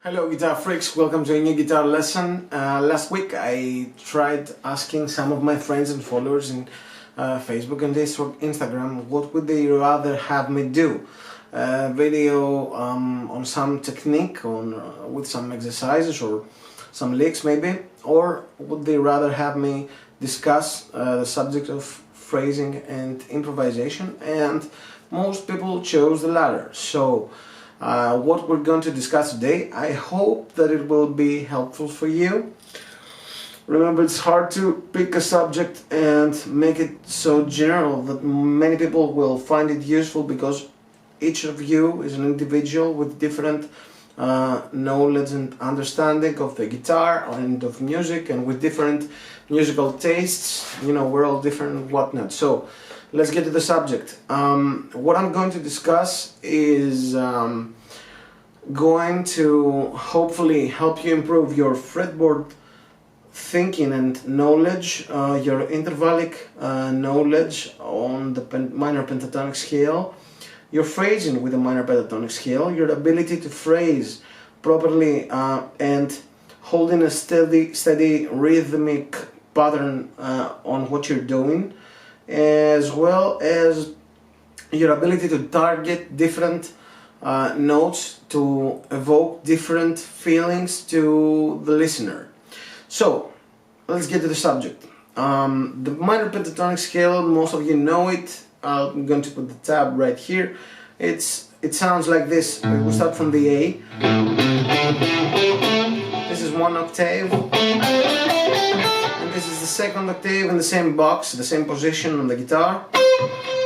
Hello guitar freaks, welcome to a new guitar lesson. Last week I tried asking some of my friends and followers in Facebook and Instagram what would they rather have me do. Video on some technique, with some exercises or some licks maybe, or would they rather have me discuss the subject of phrasing and improvisation, and most people chose the latter. So what we're going to discuss today, I hope that it will be helpful for you. Remember, it's hard to pick a subject and make it so general that many people will find it useful, because each of you is an individual with different knowledge and understanding of the guitar and of music, and with different musical tastes. You know, we're all different and whatnot. So let's get to the subject. What I'm going to discuss is going to hopefully help you improve your fretboard thinking and knowledge, your intervallic knowledge on the minor pentatonic scale, your phrasing with the minor pentatonic scale, your ability to phrase properly and holding a steady rhythmic pattern on what you're doing, as well as your ability to target different notes to evoke different feelings to the listener. So let's get to the subject. The minor pentatonic scale, most of you know it. I'm going to put the tab right here. It sounds like this. We start from the A. This is one octave, and this is the second octave in the same box, the same position on the guitar,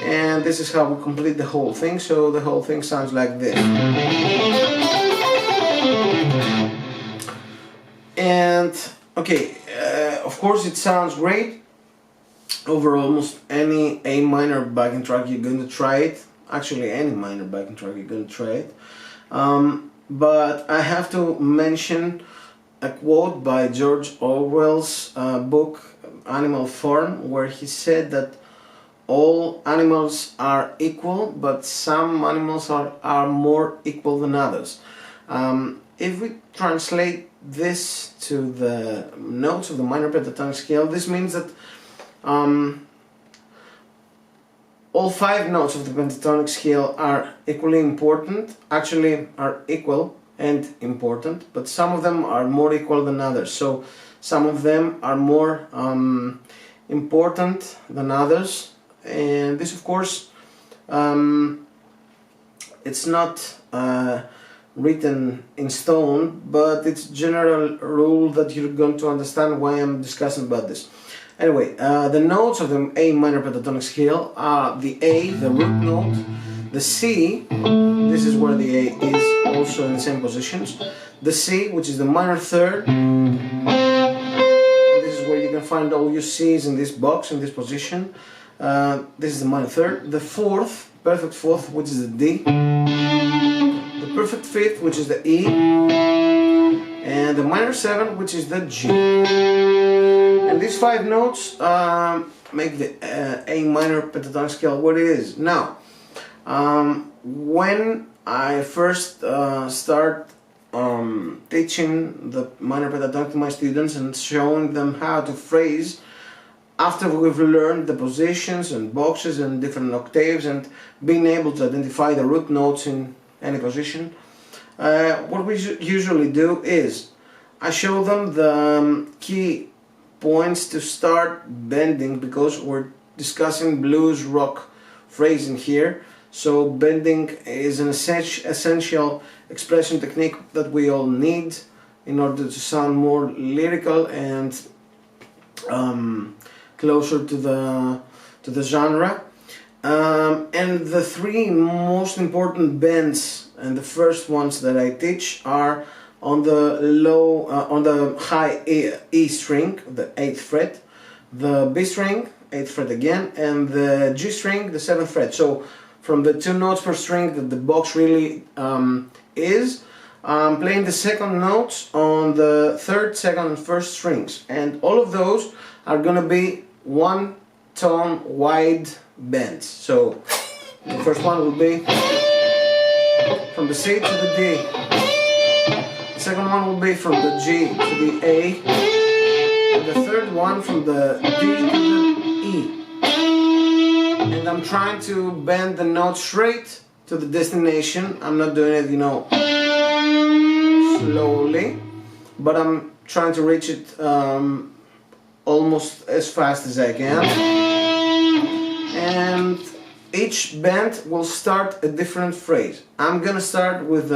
and this is how we complete the whole thing. So the whole thing sounds like this. And okay, of course it sounds great over almost any A minor backing track you're going to try it. Actually, any minor backing track you're going to try it. But I have to mention a quote by George Orwell's book Animal Farm, where he said that all animals are equal, but some animals are more equal than others. If we translate this to the notes of the minor pentatonic scale, this means that all 5 notes of the pentatonic scale are equally important, actually are equal and important, but some of them are more equal than others. So some of them are more important than others, and this, of course, it's not written in stone, but it's a general rule that you're going to understand why I'm discussing about this. Anyway, the notes of the A minor pentatonic scale are the A, the root note, the C, this is where the A is also in the same positions, the C, which is the minor third, this is where you can find all your C's in this box, in this position, this is the minor third, the fourth, perfect fourth, which is the D, the perfect fifth, which is the E, and the minor 7, which is the G. And these 5 notes make the A minor pentatonic scale what it is. Now, when I first start teaching the minor pentatonic to my students and showing them how to phrase, after we've learned the positions and boxes and different octaves and being able to identify the root notes in any position, what we usually do is I show them the key points to start bending, because we're discussing blues rock phrasing here. So bending is an essential expression technique that we all need in order to sound more lyrical and closer to the genre. And the 3 most important bends, and the first ones that I teach, are on the low, on the high E string, the 8th fret, the B string, 8th fret again, and the G string, the 7th fret. So from the 2 notes per string that the box really is, I'm playing the second notes on the 3rd, 2nd, and 1st strings, and all of those are gonna be 1 tone wide bends. So the first one will be from the C to the D. second one will be from the G to the A, and the third one from the D to the E. And I'm trying to bend the note straight to the destination. I'm not doing it, you know, slowly, but I'm trying to reach it almost as fast as I can. And each bend will start a different phrase. I'm gonna start with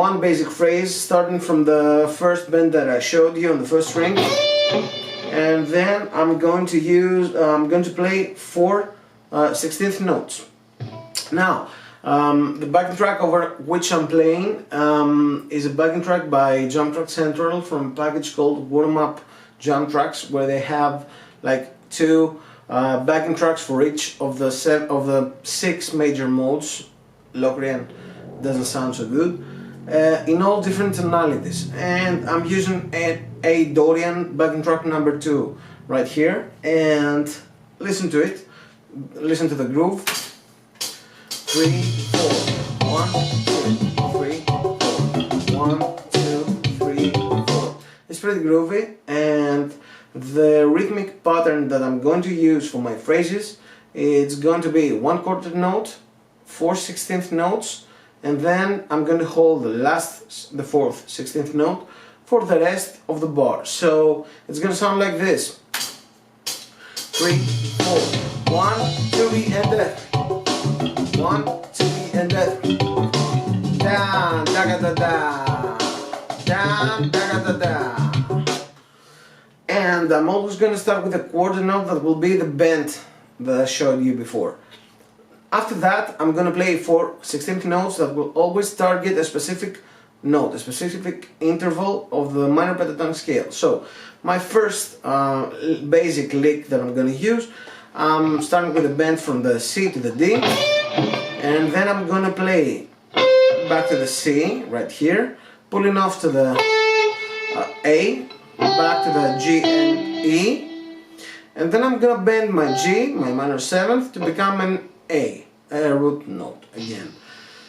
one basic phrase, starting from the first bend that I showed you on the first string, and then I'm going to play 4 16th notes. Now, the backing track over which I'm playing is a backing track by Jump Track Central from a package called Warm Up Jump Tracks, where they have like 2 backing tracks for each of the 6 major modes. Locrian doesn't sound so good. In all different tonalities, and I'm using a Dorian backing track number 2 right here, and listen to it, listen to the groove. 3, 4, 1, 2, 3, 4, 1, 2, 3, 4. It's pretty groovy, and the rhythmic pattern that I'm going to use for my phrases, it's going to be 1 quarter note, 4 16th notes, and then I'm going to hold the 4th 16th note for the rest of the bar. So it's going to sound like this: 3, 4, 1, 2, and that. 1, 2, and that. Down, da da da da. Down, da da da da. And I'm always going to start with a quarter note that will be the bend that I showed you before. After that, I'm going to play 4 16th notes that will always target a specific note, a specific interval of the minor pentatonic scale. So, my first basic lick that I'm going to use, I'm starting with a bend from the C to the D, and then I'm going to play back to the C, right here, pulling off to the A, back to the G and E, and then I'm going to bend my G, my minor 7th, to become an A root note again.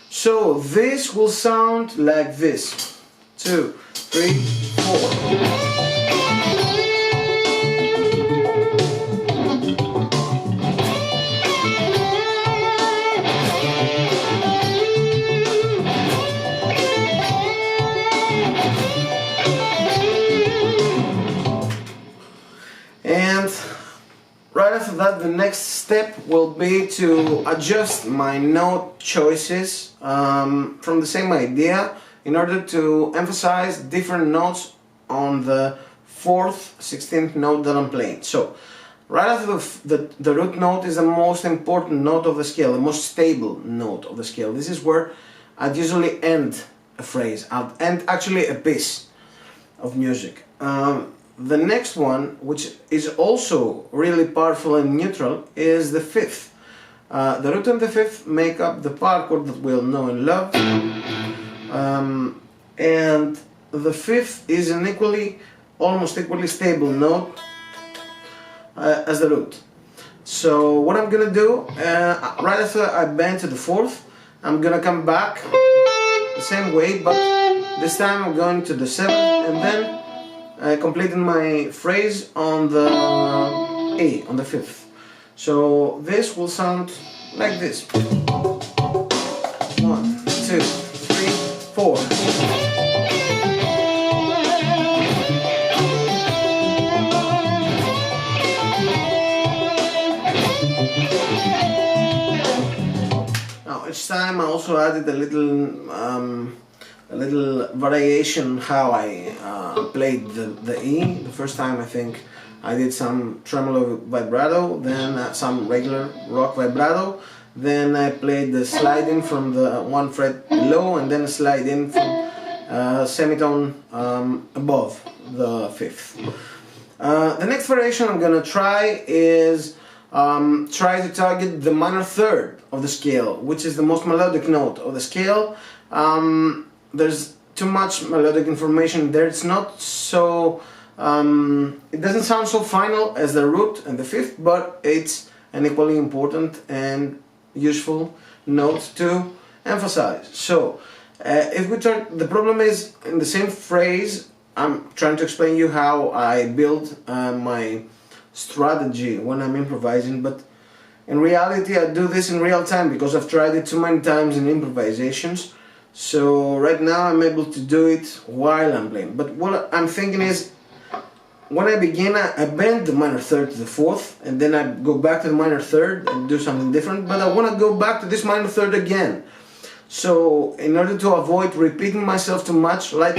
So this will sound like this: 2, 3, 4. And right after that, the next step will be to adjust my note choices from the same idea in order to emphasize different notes on the 4th 16th note that I'm playing. So right after the root note is the most important note of the scale, the most stable note of the scale. This is where I'd usually end a phrase, I'd end actually a piece of music. The next one, which is also really powerful and neutral, is the 5th. The root and the 5th make up the power chord that we'll know and love, and the 5th is an almost equally stable note as the root. So what I'm gonna do, right after I bend to the 4th, I'm gonna come back the same way, but this time I'm going to the 7th, and then completing my phrase on the A, on the 5th. So this will sound like this: 1, 2, 3, 4. Now each time I also added a little variation how I played the E. The first time I think I did some tremolo vibrato, then some regular rock vibrato, then I played the slide in from the 1 fret below, and then a slide in from semitone above the 5th. The next variation I'm gonna try is try to target the minor 3rd of the scale, which is the most melodic note of the scale. There's too much melodic information there. It's not so, it doesn't sound so final as the root and the 5th, but it's an equally important and useful note to emphasize. So If we turn, the problem is in the same phrase, I'm trying to explain you how I build my strategy when I'm improvising, but in reality I do this in real time because I've tried it too many times in improvisations. So right now I'm able to do it while I'm playing. But what I'm thinking is, when I begin, I bend the minor third to the fourth, and then I go back to the minor third and do something different, but I want to go back to this minor third again. So in order to avoid repeating myself too much, like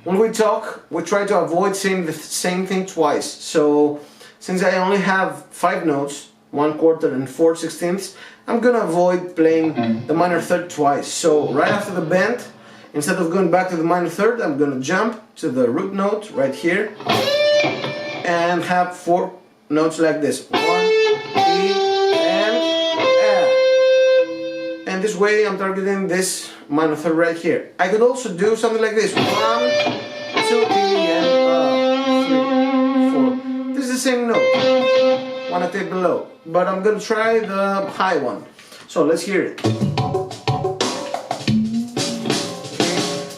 when we talk, we try to avoid saying the same thing twice. So since I only have 5 notes, 1/4 and 4/16, I'm gonna avoid playing the minor third twice. So right after the bend, instead of going back to the minor third, I'm gonna jump to the root note right here and have 4 notes like this. 1, E, and A. And this way I'm targeting this minor third right here. I could also do something like this. 1, 2, E, and 3, 4. This is the same note, 1 octave below. But I'm gonna try the high one. So let's hear it. 3,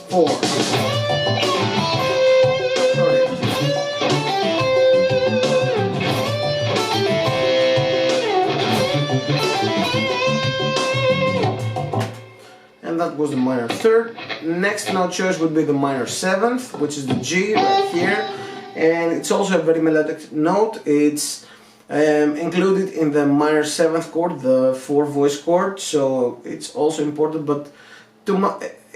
4. Sorry. And that was the minor third. Next note choice would be the minor 7th, which is the G right here. And it's also a very melodic note. It's included in the minor 7th chord, the 4 voice chord, so it's also important, but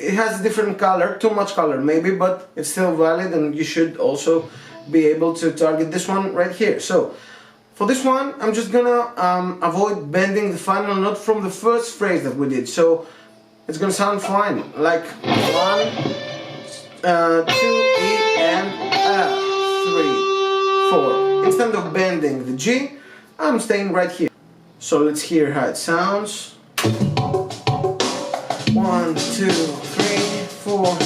it has a different color, too much color maybe, but it's still valid, and you should also be able to target this one right here. So for this one, I'm just gonna avoid bending the final note from the first phrase that we did, so it's gonna sound fine, like 1, 2, E, and 3, 4. Instead of bending the G, I'm staying right here. So let's hear how it sounds. 1, 2, 3, 4.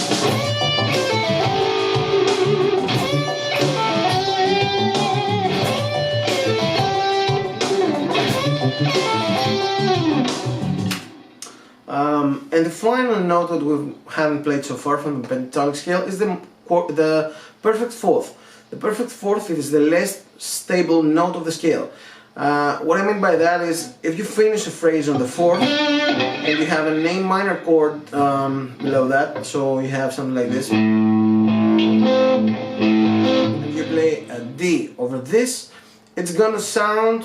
And the final note that we haven't played so far from the pentatonic scale is the perfect fourth. The perfect fourth is the less stable note of the scale. What I mean by that is, if you finish a phrase on the 4th and you have an A minor chord below that, so you have something like this, and you play a D over this, it's gonna sound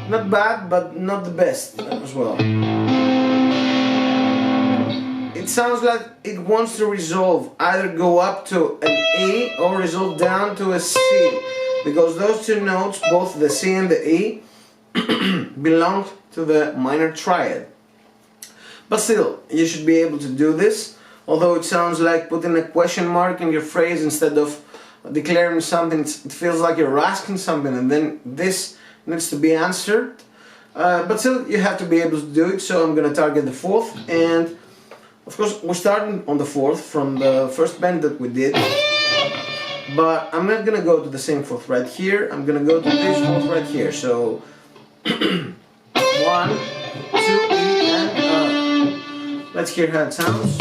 not bad, but not the best as well. It sounds like it wants to resolve, either go up to an E or resolve down to a C, because those two notes, both the C and the E, belong to the minor triad. But still, you should be able to do this, although it sounds like putting a question mark in your phrase instead of declaring something. It feels like you're asking something, and then this needs to be answered. But still, you have to be able to do it, so I'm gonna target the 4th, and of course we're starting on the 4th from the first bend that we did, but I'm not gonna go to the same 4th right here, I'm gonna go to this 4th right here, so 1, 2, E, and let's hear how it sounds.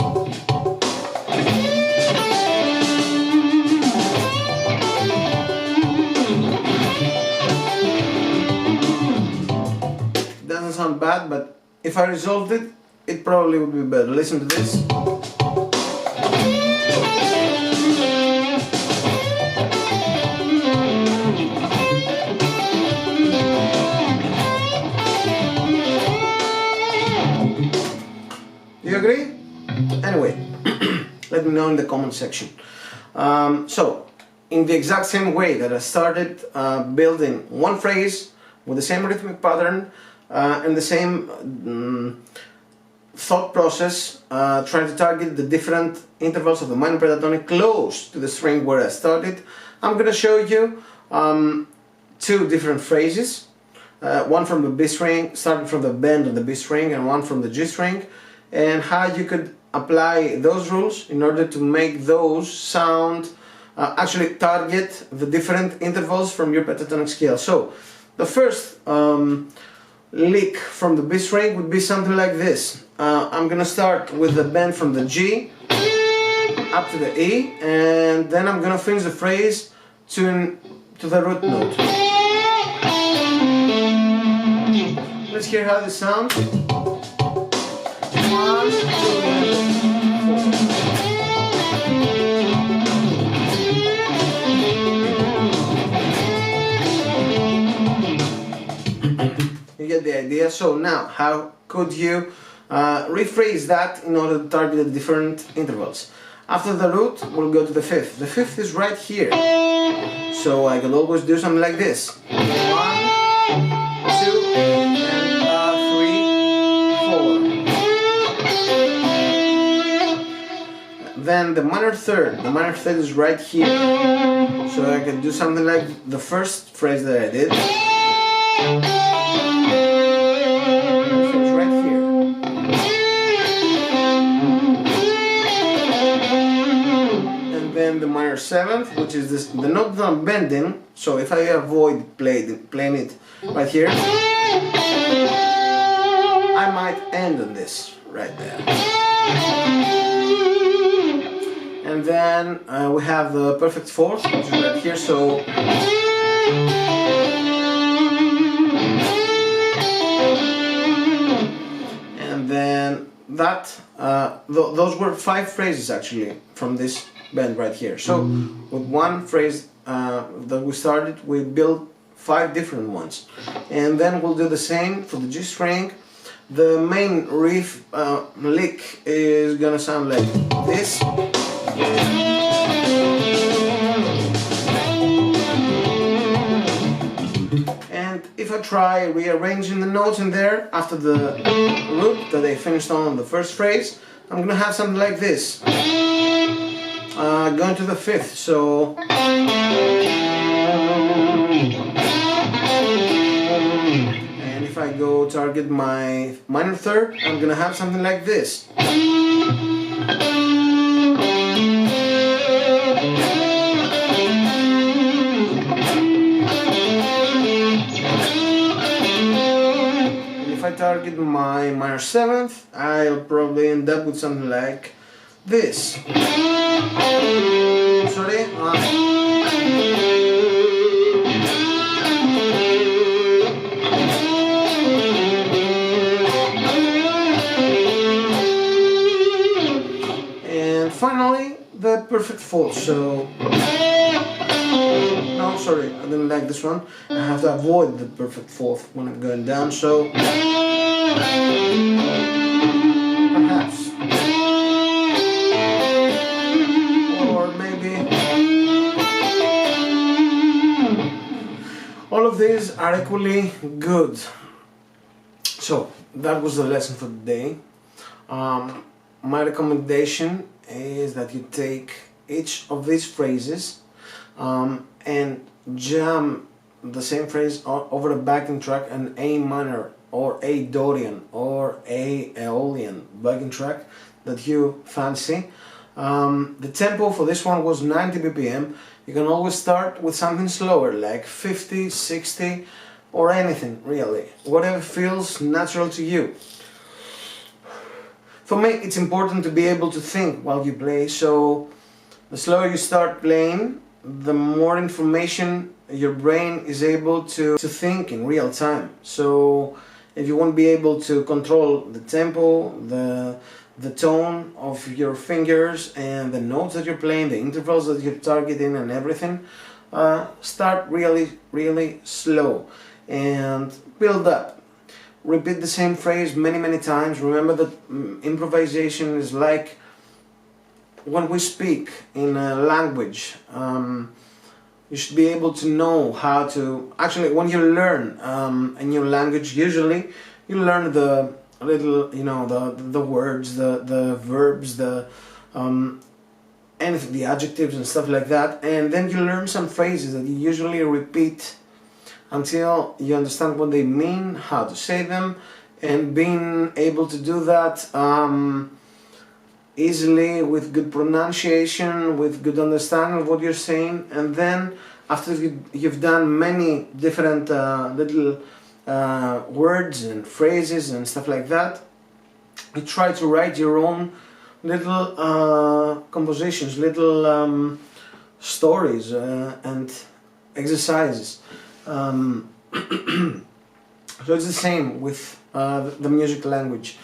Doesn't sound bad, but if I resolved it, it probably would be better. Listen to this. Do you agree? Anyway, let me know in the comment section. So, in the exact same way that I started building one phrase with the same rhythmic pattern and the same thought process, trying to target the different intervals of the minor pentatonic close to the string where I started, I'm going to show you 2 different phrases, one from the B string, starting from the bend of the B string, and one from the G string, and how you could apply those rules in order to make those sound, actually target the different intervals from your pentatonic scale. So the first lick from the B string would be something like this. I'm gonna start with the bend from the G up to the E, and then I'm gonna finish the phrase to the root note. Let's hear how this sounds. 1, 2, 4. You get the idea. So now, how could you rephrase that in order to target the different intervals? After the root, we'll go to the fifth. The fifth is right here. So I can always do something like this. 1, 2, and 3, 4. Then the minor third. The minor third is right here. So I can do something like the first phrase that I did. It's right here. And then the minor seventh, which is this, the note that I'm bending. So if I avoid playing it right here, I might end on this right there. And then we have the perfect fourth, which is right here. So and then that those were 5 phrases actually from this bend right here. So with one phrase that we started, we built 5 different ones, and then we'll do the same for the G string. The main riff lick is gonna sound like this. And if I try rearranging the notes in there after the root that I finished on the first phrase, I'm gonna have something like this. Going to the fifth, so and if I go target my minor third, I'm gonna have something like this. If I target my minor seventh, I'll probably end up with something like this. Sorry? And finally, the perfect fourth. So, no, sorry, I didn't like this one. I have to avoid the perfect fourth when I'm going down. So, perhaps. All of these are equally good. So that was the lesson for today. My recommendation is that you take each of these phrases and jam the same phrase over a backing track, an A minor or A Dorian or A Aeolian backing track that you fancy. The tempo for this one was 90 BPM. You can always start with something slower, like 50, 60, or anything really, whatever feels natural to you. For me, it's important to be able to think while you play, so the slower you start playing, the more information your brain is able to think in real time. So if you want to be able to control the tempo, the tone of your fingers and the notes that you're playing, the intervals that you're targeting and everything, start really slow and build up. Repeat the same phrase many times. Remember that improvisation is like when we speak in a language. You should be able to know how to, actually when you learn a new language, usually you learn the little, you know, the words, the verbs, anything, the adjectives and stuff like that, and then you learn some phrases that you usually repeat until you understand what they mean, how to say them, and being able to do that easily, with good pronunciation, with good understanding of what you're saying. And then after you've done many different little words and phrases and stuff like that. You try to write your own little compositions, little stories and exercises. So it's the same with the music language.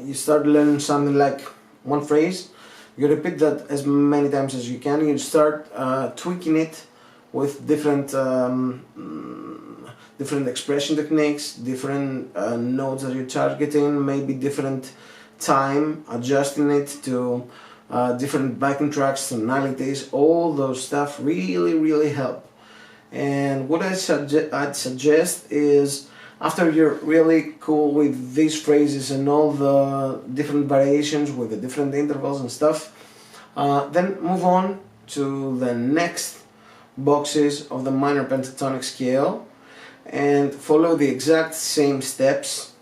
You start learning something like one phrase, you repeat that as many times as you can, you start tweaking it with different different expression techniques, different notes that you're targeting, maybe different time, adjusting it to different backing tracks, tonalities. All those stuff really help. And what I'd suggest is, after you're really cool with these phrases and all the different variations with the different intervals and stuff, then move on to the next boxes of the minor pentatonic scale and follow the exact same steps.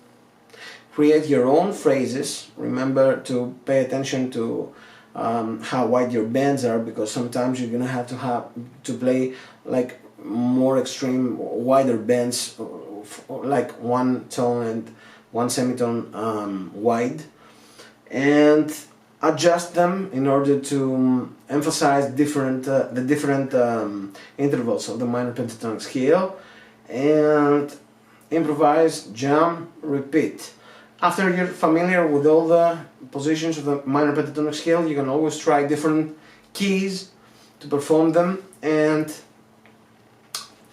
Create your own phrases. Remember to pay attention to how wide your bands are, because sometimes you're gonna have to play like more extreme, wider bands, like one tone and one semitone wide, and adjust them in order to emphasize the different intervals of the minor pentatonic scale, and improvise, jam, repeat. After you're familiar with all the positions of the minor pentatonic scale, you can always try different keys to perform them, and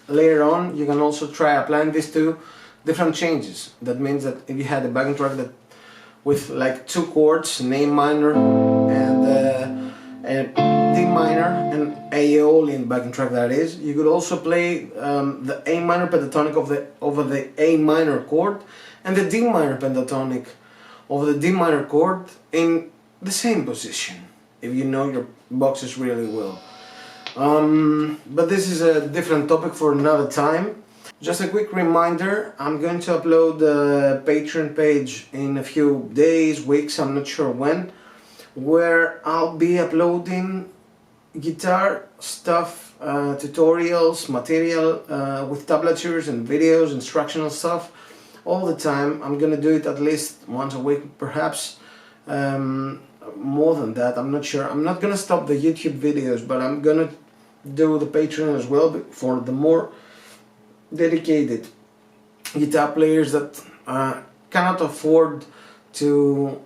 later on you can also try applying this to different changes. That means that if you had a backing track that with like two chords, an A minor and a D minor, and Aeolian backing track that is, you could also play the A minor pentatonic over the A minor chord and the D minor pentatonic over the D minor chord in the same position, if you know your boxes really well. But this is a different topic for another time. Just a quick reminder, I'm going to upload a Patreon page in a few days, weeks, I'm not sure when, where I'll be uploading guitar stuff, tutorials, material with tablatures and videos, instructional stuff all the time. I'm gonna do it at least once a week, perhaps more than that, I'm not sure. I'm not gonna stop the YouTube videos, but I'm gonna do the Patreon as well for the more dedicated guitar players that cannot afford to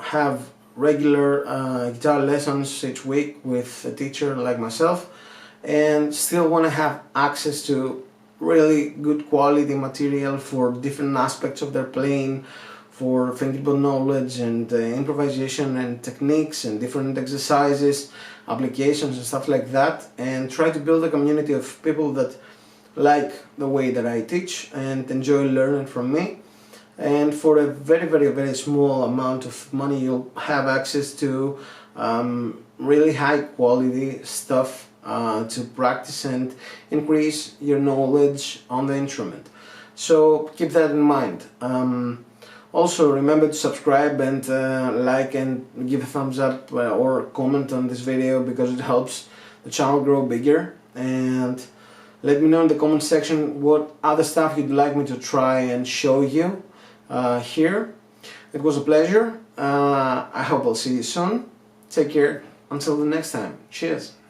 have regular guitar lessons each week with a teacher like myself, and still want to have access to really good quality material for different aspects of their playing, for fingertip knowledge and improvisation and techniques and different exercises, applications and stuff like that, and try to build a community of people that like the way that I teach and enjoy learning from me. And for a very small amount of money, you'll have access to really high quality stuff to practice and increase your knowledge on the instrument. So keep that in mind. Also remember to subscribe and like and give a thumbs up or comment on this video, because it helps the channel grow bigger. And let me know in the comment section what other stuff you'd like me to try and show you here. It was a pleasure. I hope I'll see you soon. Take care. Until the next time. Cheers.